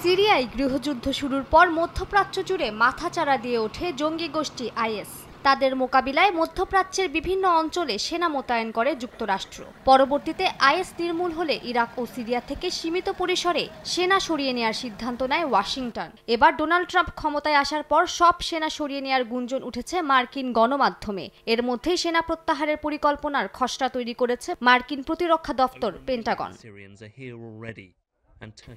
সিরিয়ায় গৃহযুদ্ধ শুরুর পর মধ্যপ্রাচ্য জুড়ে মাথাচাড়া দিয়ে ওঠে জঙ্গি গোষ্ঠী আইএস। তাদের মোকাবিলায় মধ্যপ্রাচ্যের বিভিন্ন অঞ্চলে সেনা মোতায়েন করে যুক্তরাষ্ট্র। পরবর্তীতে আইএস নির্মূল হলে ইরাক ও সিরিয়া থেকে সীমিত পরিসরে সেনা সরিয়ে নেওয়ার সিদ্ধান্ত নেয় ওয়াশিংটন। এবার ডোনাল্ড ট্রাম্প ক্ষমতায় আসার পর সব সেনা সরিয়ে নেওয়ার গুঞ্জন উঠেছে মার্কিন গণমাধ্যমে। এর মধ্যেই সেনা প্রত্যাহারের পরিকল্পনার খসড়া তৈরি করেছে মার্কিন প্রতিরক্ষা দপ্তর পেন্টাগন।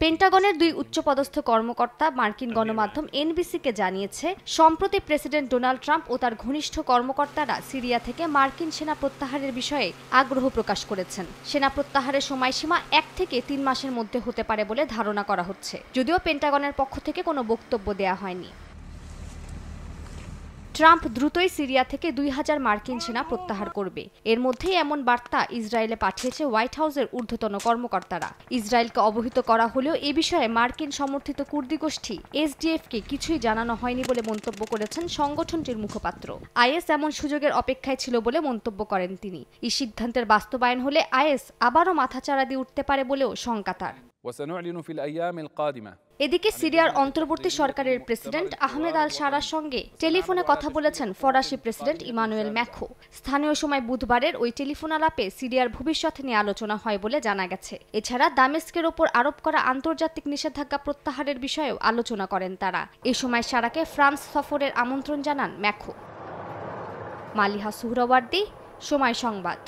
পেন্টাগনের দুই উচ্চপদস্থ কর্মকর্তা মার্কিন গণমাধ্যম এনবিসিকে জানিয়েছে, সম্প্রতি প্রেসিডেন্ট ডোনাল্ড ট্রাম্প ও তার ঘনিষ্ঠ কর্মকর্তারা সিরিয়া থেকে মার্কিন সেনা প্রত্যাহারের বিষয়ে আগ্রহ প্রকাশ করেছেন। সেনা প্রত্যাহারের সময়সীমা 1 থেকে 3 মাসের মধ্যে হতে পারে বলে ধারণা করা হচ্ছে, যদিও পেন্টাগনের পক্ষ থেকে কোনো বক্তব্য দেওয়া হয়নি। ট্রাম্প দ্রুতই সিরিয়া থেকে 2000 মার্কিন সেনা প্রত্যাহার করবে। এর মধ্যেই এমন বার্তা ইসরায়েলে পাঠিয়েছে হোয়াইট হাউসের ঊর্ধ্বতন কর্মকর্তারা। ইসরায়েলকে অবহিত করা হলেও এ বিষয়ে মার্কিন সমর্থিত কুর্দি গোষ্ঠী এসডিএফকে কিছুই জানানো হয়নি বলে মন্তব্য করেছেন সংগঠনটির মুখপাত্র। আইএস এমন সুযোগের অপেক্ষায় ছিল বলে মন্তব্য করেন তিনি। এই সিদ্ধান্তের বাস্তবায়ন হলে আইএস আবারও মাথাচাড়া দিয়ে উঠতে পারে বলেও শঙ্কা তার। এদিকে সিরিয়ার অন্তর্বর্তী সরকারের প্রেসিডেন্ট আহমেদ আল শারার সঙ্গে টেলিফোনে কথা বলেছেন ফরাসি প্রেসিডেন্ট ইমানুয়েল ম্যাখো। স্থানীয় সময় বুধবারের ওই টেলিফোন আলাপে সিরিয়ার ভবিষ্যৎ নিয়ে আলোচনা হয় বলে জানা গেছে। এছাড়া দামেস্কের ওপর আরোপ করা আন্তর্জাতিক নিষেধাজ্ঞা প্রত্যাহারের বিষয়েও আলোচনা করেন তারা। এ সময় শারাকে ফ্রান্স সফরের আমন্ত্রণ জানান ম্যাখো। মালিহা সুহরাওয়ার্দী, সময় সংবাদ।